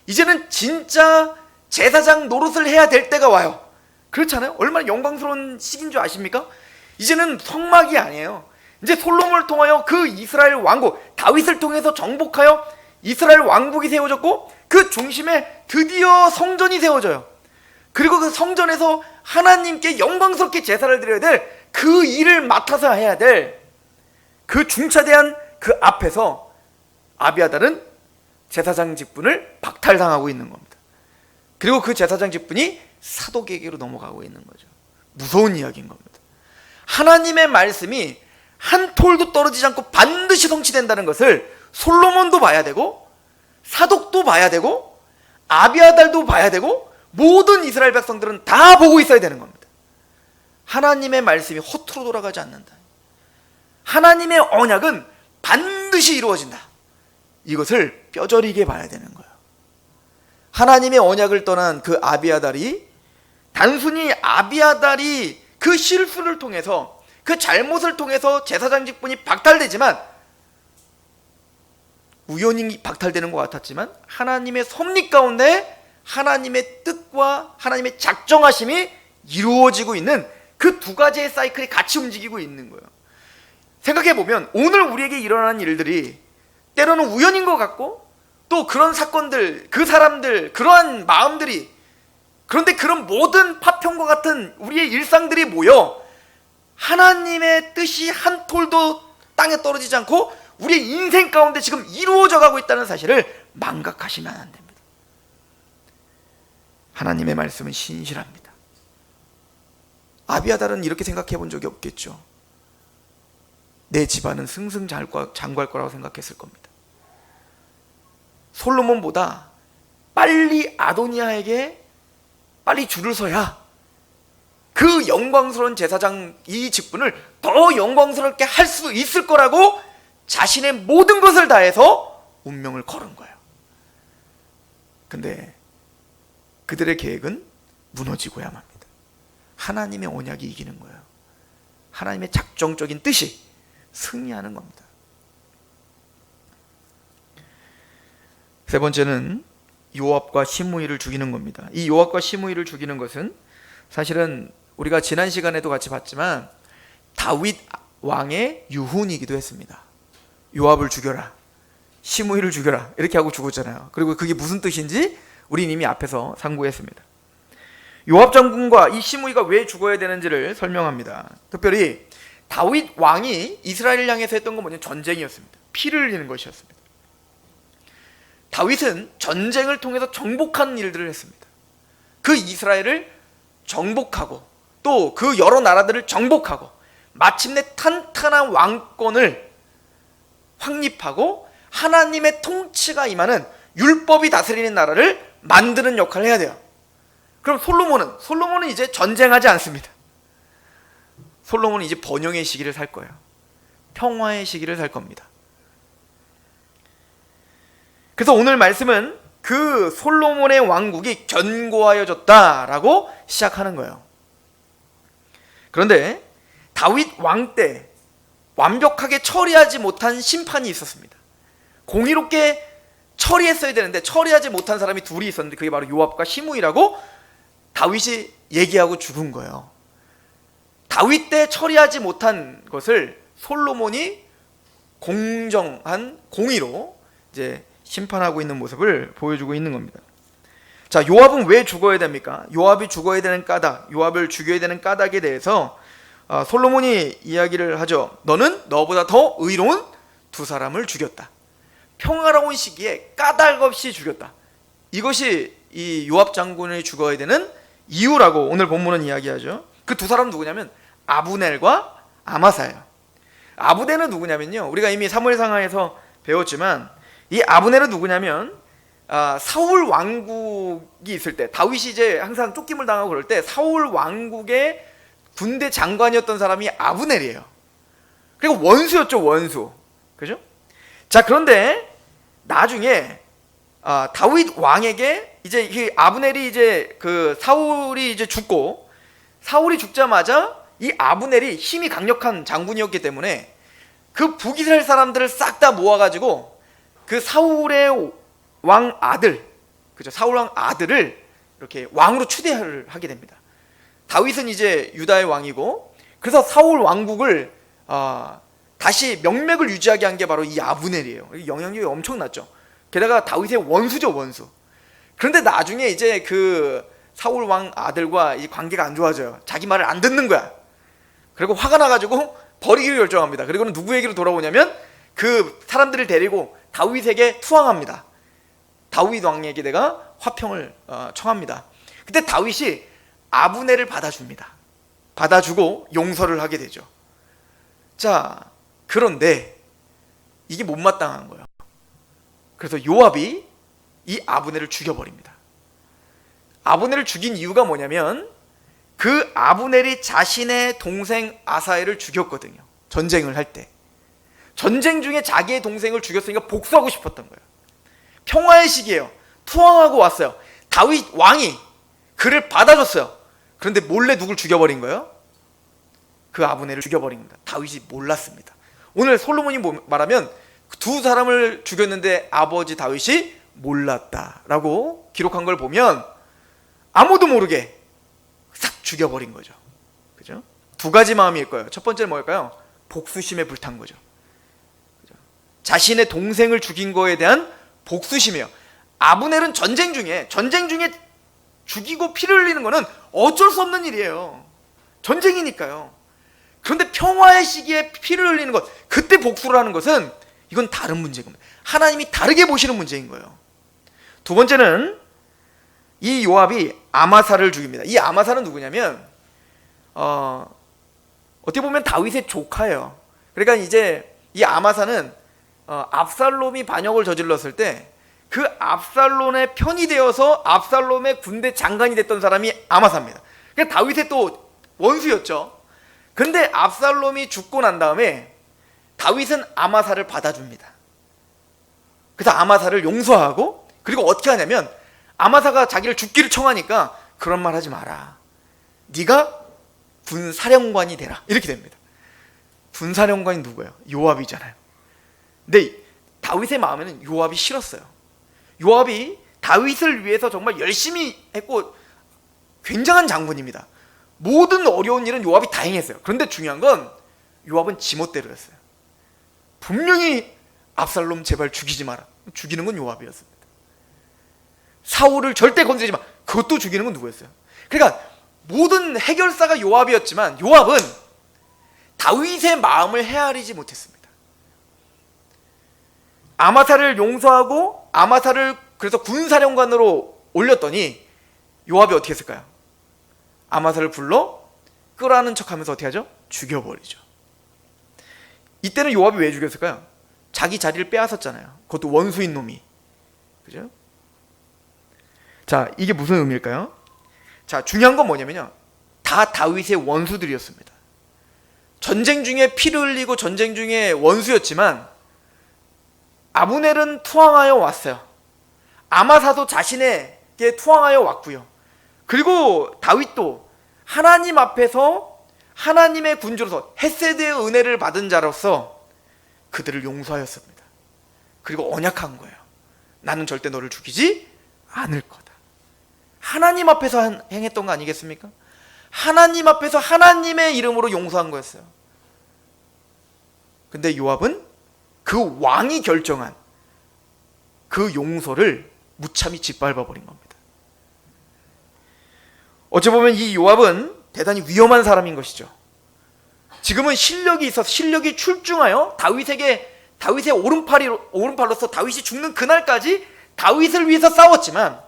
이제는 진짜 제사장 노릇을 해야 될 때가 와요. 그렇잖아요. 얼마나 영광스러운 시기인 줄 아십니까? 이제는 성막이 아니에요. 이제 솔로몬을 통하여 그 이스라엘 왕국 다윗을 통해서 정복하여 이스라엘 왕국이 세워졌고 그 중심에 드디어 성전이 세워져요. 그리고 그 성전에서 하나님께 영광스럽게 제사를 드려야 될 그 일을 맡아서 해야 될 그 중차대한 그 앞에서 아비아달은 제사장 직분을 박탈당하고 있는 겁니다. 그리고 그 제사장 직분이 사독에게로 넘어가고 있는 거죠. 무서운 이야기인 겁니다. 하나님의 말씀이 한 톨도 떨어지지 않고 반드시 성취된다는 것을 솔로몬도 봐야 되고 사독도 봐야 되고 아비아달도 봐야 되고 모든 이스라엘 백성들은 다 보고 있어야 되는 겁니다. 하나님의 말씀이 허투루 돌아가지 않는다. 하나님의 언약은 반드시 이루어진다. 이것을 뼈저리게 봐야 되는 거예요. 하나님의 언약을 떠난 그 아비아달이 단순히 아비아달이 그 실수를 통해서 그 잘못을 통해서 제사장 직분이 박탈되지만 우연히 박탈되는 것 같았지만 하나님의 섭리 가운데 하나님의 뜻과 하나님의 작정하심이 이루어지고 있는 그 두 가지의 사이클이 같이 움직이고 있는 거예요. 생각해보면 오늘 우리에게 일어나는 일들이 때로는 우연인 것 같고, 또 그런 사건들, 그 사람들, 그러한 마음들이, 그런데 그런 모든 파편과 같은 우리의 일상들이 모여 하나님의 뜻이 한 톨도 땅에 떨어지지 않고 우리의 인생 가운데 지금 이루어져 가고 있다는 사실을 망각하시면 안 됩니다. 하나님의 말씀은 신실합니다. 아비아달은 이렇게 생각해 본 적이 없겠죠. 내 집안은 승승장구할 거라고 생각했을 겁니다. 솔로몬보다 빨리 아도니아에게 빨리 줄을 서야 그 영광스러운 제사장 이 직분을 더 영광스럽게 할 수 있을 거라고 자신의 모든 것을 다해서 운명을 걸은 거예요. 근데 그들의 계획은 무너지고야 맙니다. 하나님의 언약이 이기는 거예요. 하나님의 작정적인 뜻이 승리하는 겁니다. 세 번째는 요압과 시므이를 죽이는 겁니다. 이 요압과 시므이를 죽이는 것은 사실은 우리가 지난 시간에도 같이 봤지만 다윗 왕의 유훈이기도 했습니다. 요압을 죽여라, 시므이를 죽여라, 이렇게 하고 죽었잖아요. 그리고 그게 무슨 뜻인지 우린 이미 앞에서 상고했습니다. 요압 장군과 이 시므이가 왜 죽어야 되는지를 설명합니다. 특별히 다윗 왕이 이스라엘을 향해서 했던 건 뭐냐면 전쟁이었습니다. 피를 흘리는 것이었습니다. 다윗은 전쟁을 통해서 정복하는 일들을 했습니다. 그 이스라엘을 정복하고 또 그 여러 나라들을 정복하고 마침내 탄탄한 왕권을 확립하고 하나님의 통치가 임하는 율법이 다스리는 나라를 만드는 역할을 해야 돼요. 그럼 솔로몬은 이제 전쟁하지 않습니다. 솔로몬은 이제 번영의 시기를 살 거예요. 평화의 시기를 살 겁니다. 그래서 오늘 말씀은 그 솔로몬의 왕국이 견고하여졌다라고 시작하는 거예요. 그런데 다윗 왕 때 완벽하게 처리하지 못한 심판이 있었습니다. 공의롭게 처리했어야 되는데 처리하지 못한 사람이 둘이 있었는데 그게 바로 요압과 시므이라고 다윗이 얘기하고 죽은 거예요. 다윗 때 처리하지 못한 것을 솔로몬이 공정한 공의로 이제 심판하고 있는 모습을 보여주고 있는 겁니다. 자, 요압은 왜 죽어야 됩니까? 요압이 죽어야 되는 까닭, 요압을 죽여야 되는 까닭에 대해서 솔로몬이 이야기를 하죠. 너는 너보다 더 의로운 두 사람을 죽였다. 평화로운 시기에 까닭 없이 죽였다. 이것이 이 요압 장군이 죽어야 되는 이유라고 오늘 본문은 이야기하죠. 그 두 사람은 누구냐면 아브넬과 아마사예요. 아브넬은 누구냐면요, 우리가 이미 사무엘상하에서 배웠지만 이 아브넬은 누구냐면 사울 왕국이 있을 때 다윗이 이제 항상 쫓김을 당하고 그럴 때 사울 왕국의 군대 장관이었던 사람이 아브넬이에요. 그리고 원수였죠, 원수. 그죠? 자, 그런데 나중에 다윗 왕에게 이제 이 아브넬이 이제 그 사울이 이제 죽고, 사울이 죽자마자 이 아브넬이 힘이 강력한 장군이었기 때문에 그 북이스라엘 사람들을 싹 다 모아가지고 그 사울의 왕 아들, 그죠? 사울 왕 아들을 이렇게 왕으로 추대를 하게 됩니다. 다윗은 이제 유다의 왕이고, 그래서 사울 왕국을 다시 명맥을 유지하게 한 게 바로 이 아브넬이에요. 영향력이 엄청났죠. 게다가 다윗의 원수죠, 원수. 그런데 나중에 이제 그 사울 왕 아들과 이 관계가 안 좋아져요. 자기 말을 안 듣는 거야. 그리고 화가 나가지고 버리기로 결정합니다. 그리고는 누구에게로 돌아오냐면 그 사람들을 데리고 다윗에게 투항합니다. 다윗 왕에게 내가 화평을 청합니다. 그때 다윗이 아브넬을 받아줍니다. 받아주고 용서를 하게 되죠. 자, 그런데 이게 못마땅한 거예요. 그래서 요압이 이 아브넬을 죽여버립니다. 아브넬을 죽인 이유가 뭐냐면 그 아브넬이 자신의 동생 아사엘을 죽였거든요. 전쟁을 할 때. 전쟁 중에 자기의 동생을 죽였으니까 복수하고 싶었던 거예요. 평화의 시기예요. 투항하고 왔어요. 다윗 왕이 그를 받아줬어요. 그런데 몰래 누굴 죽여버린 거예요? 그 아브넬을 죽여버린 겁니다. 다윗이 몰랐습니다. 오늘 솔로몬이 말하면 두 사람을 죽였는데 아버지 다윗이 몰랐다라고 기록한 걸 보면 아무도 모르게 싹 죽여버린 거죠. 그죠? 두 가지 마음일 거예요. 첫 번째는 뭘까요? 복수심에 불탄 거죠. 그죠? 자신의 동생을 죽인 거에 대한 복수심이에요. 아브넬은 전쟁 중에 죽이고 피를 흘리는 거는 어쩔 수 없는 일이에요. 전쟁이니까요. 그런데 평화의 시기에 피를 흘리는 것, 그때 복수를 하는 것은 이건 다른 문제인 겁니다. 하나님이 다르게 보시는 문제인 거예요. 두 번째는 이 요압이 아마사를 죽입니다. 이 아마사는 누구냐면 어떻게 보면 다윗의 조카예요. 그러니까 이제 이 아마사는 압살롬이 반역을 저질렀을 때 그 압살롬의 편이 되어서 압살롬의 군대 장관이 됐던 사람이 아마사입니다. 그러니까 다윗의 또 원수였죠. 근데 압살롬이 죽고 난 다음에 다윗은 아마사를 받아줍니다. 그래서 아마사를 용서하고, 그리고 어떻게 하냐면 아마사가 자기를 죽기를 청하니까 그런 말 하지 마라. 네가 군사령관이 되라. 이렇게 됩니다. 군사령관이 누구예요? 요압이잖아요. 근데 다윗의 마음에는 요압이 싫었어요. 요압이 다윗을 위해서 정말 열심히 했고 굉장한 장군입니다. 모든 어려운 일은 요압이 다 행했어요. 그런데 중요한 건 요압은 지멋대로 했어요. 분명히 압살롬 제발 죽이지 마라. 죽이는 건 요압이었습니다. 사울을 절대 건드리지 마. 그것도 죽이는 건 누구였어요? 그러니까 모든 해결사가 요압이었지만 요압은 다윗의 마음을 헤아리지 못했습니다. 아마사를 용서하고 아마사를 그래서 군사령관으로 올렸더니 요압이 어떻게 했을까요? 아마사를 불러 끄라는 척하면서 어떻게 하죠? 죽여버리죠. 이때는 요압이 왜 죽였을까요? 자기 자리를 빼앗았잖아요. 그것도 원수인 놈이. 그죠? 자, 이게 무슨 의미일까요? 자, 중요한 건 뭐냐면요, 다 다윗의 원수들이었습니다. 전쟁 중에 피를 흘리고 전쟁 중에 원수였지만 아브넬은 투항하여 왔어요. 아마사도 자신에게 투항하여 왔고요. 그리고 다윗도 하나님 앞에서 하나님의 군주로서 헤세드의 은혜를 받은 자로서 그들을 용서하였습니다. 그리고 언약한 거예요. 나는 절대 너를 죽이지 않을 거다. 하나님 앞에서 행했던 거 아니겠습니까? 하나님 앞에서 하나님의 이름으로 용서한 거였어요. 근데 요압은 그 왕이 결정한 그 용서를 무참히 짓밟아 버린 겁니다. 어찌 보면 이 요압은 대단히 위험한 사람인 것이죠. 지금은 실력이 있어서 실력이 출중하여 다윗의 오른팔로서 다윗이 죽는 그날까지 다윗을 위해서 싸웠지만,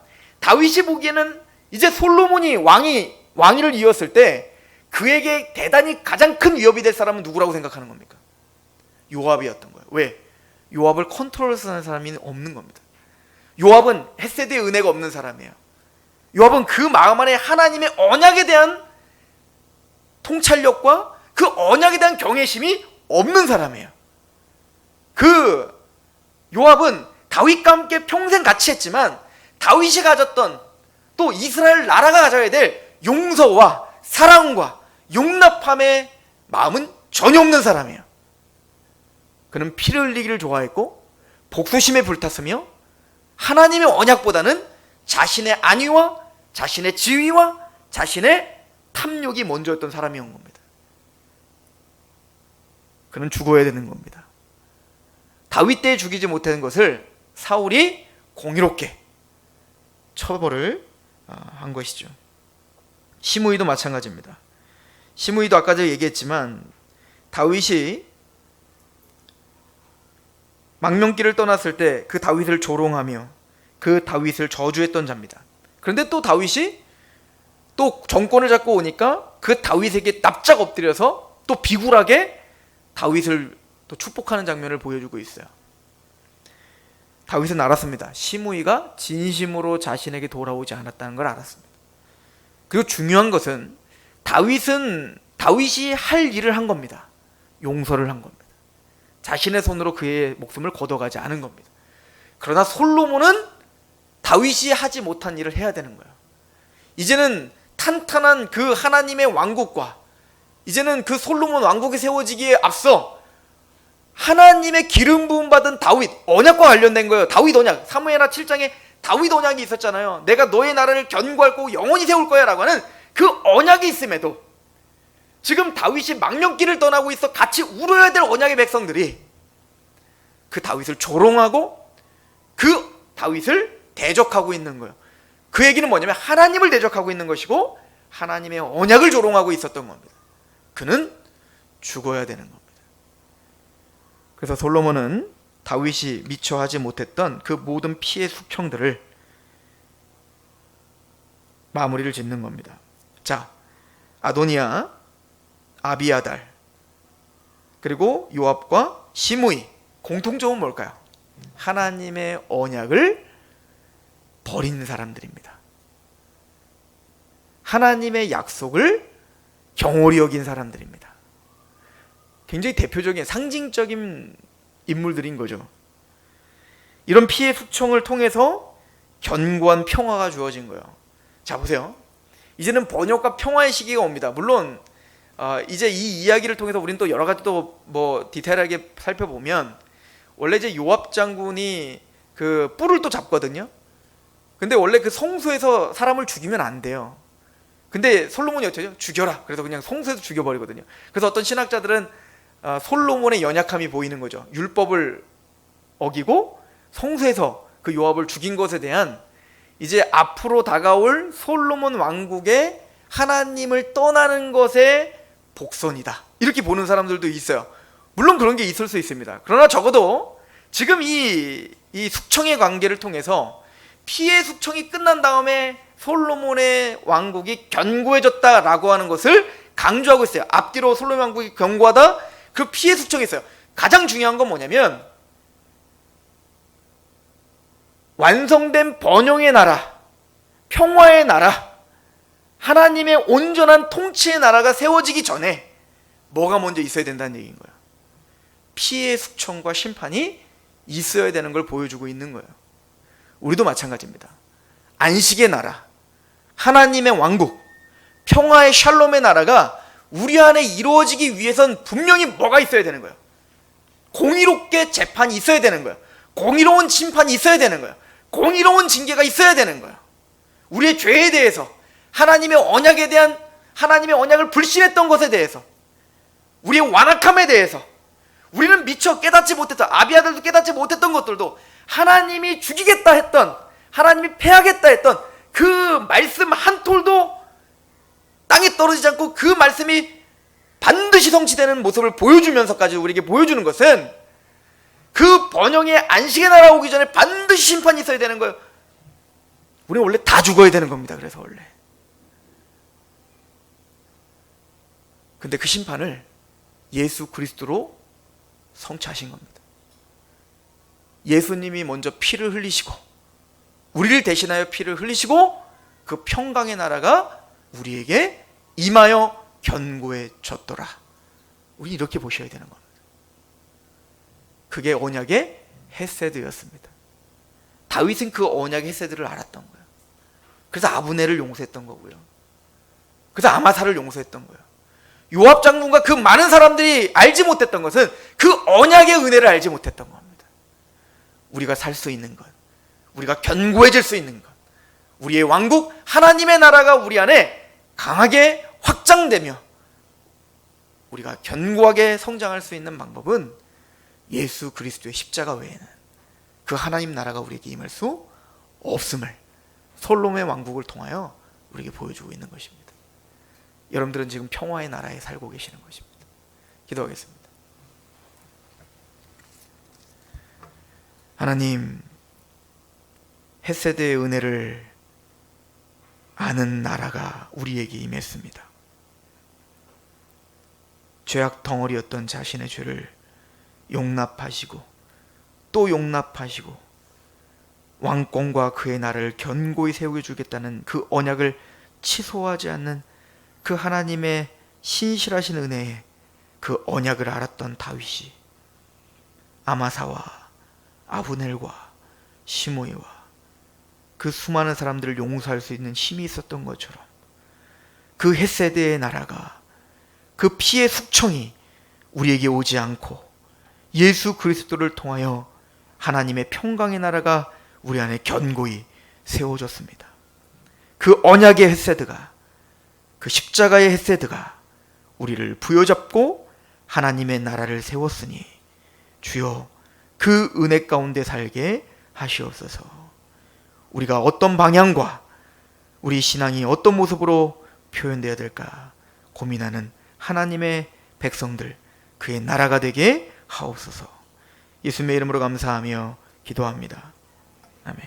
다윗이 보기에는 이제 솔로몬이 왕위를 이었을 때 그에게 대단히 가장 큰 위협이 될 사람은 누구라고 생각하는 겁니까? 요압이었던 거예요. 왜? 요압을 컨트롤하는 사람이 없는 겁니다. 요압은 헤세드의 은혜가 없는 사람이에요. 요압은 그 마음 안에 하나님의 언약에 대한 통찰력과 그 언약에 대한 경외심이 없는 사람이에요. 그 요압은 다윗과 함께 평생 같이 했지만 다윗이 가졌던, 또 이스라엘 나라가 가져야 될 용서와 사랑과 용납함의 마음은 전혀 없는 사람이에요. 그는 피를 흘리기를 좋아했고 복수심에 불탔으며 하나님의 언약보다는 자신의 안위와 자신의 지위와 자신의 탐욕이 먼저였던 사람이었던 겁니다. 그는 죽어야 되는 겁니다. 다윗 때 죽이지 못하는 것을 사울이 공의롭게 처벌을 한 것이죠. 시므이도 마찬가지입니다. 시므이도 아까 제가 얘기했지만 다윗이 망명길을 떠났을 때 그 다윗을 조롱하며 그 다윗을 저주했던 자입니다. 그런데 또 다윗이 또 정권을 잡고 오니까 그 다윗에게 납작 엎드려서 또 비굴하게 다윗을 또 축복하는 장면을 보여주고 있어요. 다윗은 알았습니다. 시므이가 진심으로 자신에게 돌아오지 않았다는 걸 알았습니다. 그리고 중요한 것은 다윗이 할 일을 한 겁니다. 용서를 한 겁니다. 자신의 손으로 그의 목숨을 걷어가지 않은 겁니다. 그러나 솔로몬은 다윗이 하지 못한 일을 해야 되는 거예요. 이제는 탄탄한 그 하나님의 왕국과 이제는 그 솔로몬 왕국이 세워지기에 앞서 하나님의 기름 부음 받은 다윗, 언약과 관련된 거예요. 다윗 언약, 사무엘하 7장에 다윗 언약이 있었잖아요. 내가 너의 나라를 견고할 거고 영원히 세울 거야 라고 하는 그 언약이 있음에도 지금 다윗이 망령길을 떠나고 있어 같이 울어야 될 언약의 백성들이 그 다윗을 조롱하고 그 다윗을 대적하고 있는 거예요. 그 얘기는 뭐냐면 하나님을 대적하고 있는 것이고 하나님의 언약을 조롱하고 있었던 겁니다. 그는 죽어야 되는 겁니다. 그래서 솔로몬은 다윗이 미처 하지 못했던 그 모든 피의 숙청들을 마무리를 짓는 겁니다. 자, 아도니아, 아비아달, 그리고 요압과 시므이, 공통점은 뭘까요? 하나님의 언약을 버린 사람들입니다. 하나님의 약속을 경홀히 여긴 사람들입니다. 굉장히 대표적인 상징적인 인물들인 거죠. 이런 피해 숙청을 통해서 견고한 평화가 주어진 거예요. 자, 보세요. 이제는 번영과 평화의 시기가 옵니다. 물론 이제 이 이야기를 통해서 우리는 또 여러 가지 또 뭐 디테일하게 살펴보면 원래 이제 요압 장군이 그 뿔을 또 잡거든요. 근데 원래 그 성소에서 사람을 죽이면 안 돼요. 근데 솔로몬이 어쩌죠? 죽여라. 그래서 그냥 성소에서 죽여버리거든요. 그래서 어떤 신학자들은 솔로몬의 연약함이 보이는 거죠. 율법을 어기고 성소에서 그 요압을 죽인 것에 대한 이제 앞으로 다가올 솔로몬 왕국의 하나님을 떠나는 것의 복선이다, 이렇게 보는 사람들도 있어요. 물론 그런 게 있을 수 있습니다. 그러나 적어도 지금 이 숙청의 관계를 통해서 피의 숙청이 끝난 다음에 솔로몬의 왕국이 견고해졌다라고 하는 것을 강조하고 있어요. 앞뒤로 솔로몬 왕국이 견고하다, 그 피의 숙청이 있어요. 가장 중요한 건 뭐냐면 완성된 번영의 나라, 평화의 나라, 하나님의 온전한 통치의 나라가 세워지기 전에 뭐가 먼저 있어야 된다는 얘기인 거예요. 피의 숙청과 심판이 있어야 되는 걸 보여주고 있는 거예요. 우리도 마찬가지입니다. 안식의 나라, 하나님의 왕국, 평화의 샬롬의 나라가 우리 안에 이루어지기 위해선 분명히 뭐가 있어야 되는 거예요. 공의롭게 재판이 있어야 되는 거예요. 공의로운 심판이 있어야 되는 거예요. 공의로운 징계가 있어야 되는 거예요. 우리의 죄에 대해서, 하나님의 언약에 대한, 하나님의 언약을 불신했던 것에 대해서, 우리의 완악함에 대해서, 우리는 미처 깨닫지 못했던, 아비아들도 깨닫지 못했던 것들도 하나님이 죽이겠다 했던, 하나님이 패하겠다 했던 그 말씀 한 톨도 땅에 떨어지지 않고 그 말씀이 반드시 성취되는 모습을 보여주면서까지 우리에게 보여주는 것은 그 번영의 안식의 나라 오기 전에 반드시 심판이 있어야 되는 거예요. 우리는 원래 다 죽어야 되는 겁니다. 그래서 원래. 근데 그 심판을 예수 그리스도로 성취하신 겁니다. 예수님이 먼저 피를 흘리시고, 우리를 대신하여 피를 흘리시고, 그 평강의 나라가 우리에게 임하여 견고해졌더라. 우리 이렇게 보셔야 되는 겁니다. 그게 언약의 헤세드였습니다. 다윗은 그 언약의 헤세드를 알았던 거예요. 그래서 아브넬을 용서했던 거고요. 그래서 아마사를 용서했던 거예요. 요압 장군과 그 많은 사람들이 알지 못했던 것은 그 언약의 은혜를 알지 못했던 겁니다. 우리가 살 수 있는 것, 우리가 견고해질 수 있는 것, 우리의 왕국 하나님의 나라가 우리 안에 강하게 확장되며 우리가 견고하게 성장할 수 있는 방법은 예수 그리스도의 십자가 외에는 그 하나님 나라가 우리에게 임할 수 없음을 솔로몬의 왕국을 통하여 우리에게 보여주고 있는 것입니다. 여러분들은 지금 평화의 나라에 살고 계시는 것입니다. 기도하겠습니다. 하나님, 헤세드의 은혜를 아는 나라가 우리에게 임했습니다. 죄악 덩어리였던 자신의 죄를 용납하시고 또 용납하시고 왕권과 그의 나라를 견고히 세우게 주겠다는 그 언약을 취소하지 않는 그 하나님의 신실하신 은혜에 그 언약을 알았던 다윗이 아마사와 아브넬과 시므이와 그 수많은 사람들을 용서할 수 있는 힘이 있었던 것처럼 그 헤세드의 나라가, 그 피의 숙청이 우리에게 오지 않고 예수 그리스도를 통하여 하나님의 평강의 나라가 우리 안에 견고히 세워졌습니다. 그 언약의 헤세드가, 그 십자가의 헤세드가 우리를 부여잡고 하나님의 나라를 세웠으니 주여 그 은혜 가운데 살게 하시옵소서. 우리가 어떤 방향과 우리 신앙이 어떤 모습으로 표현되어야 될까 고민하는 하나님의 백성들, 그의 나라가 되게 하옵소서. 예수님의 이름으로 감사하며 기도합니다. 아멘.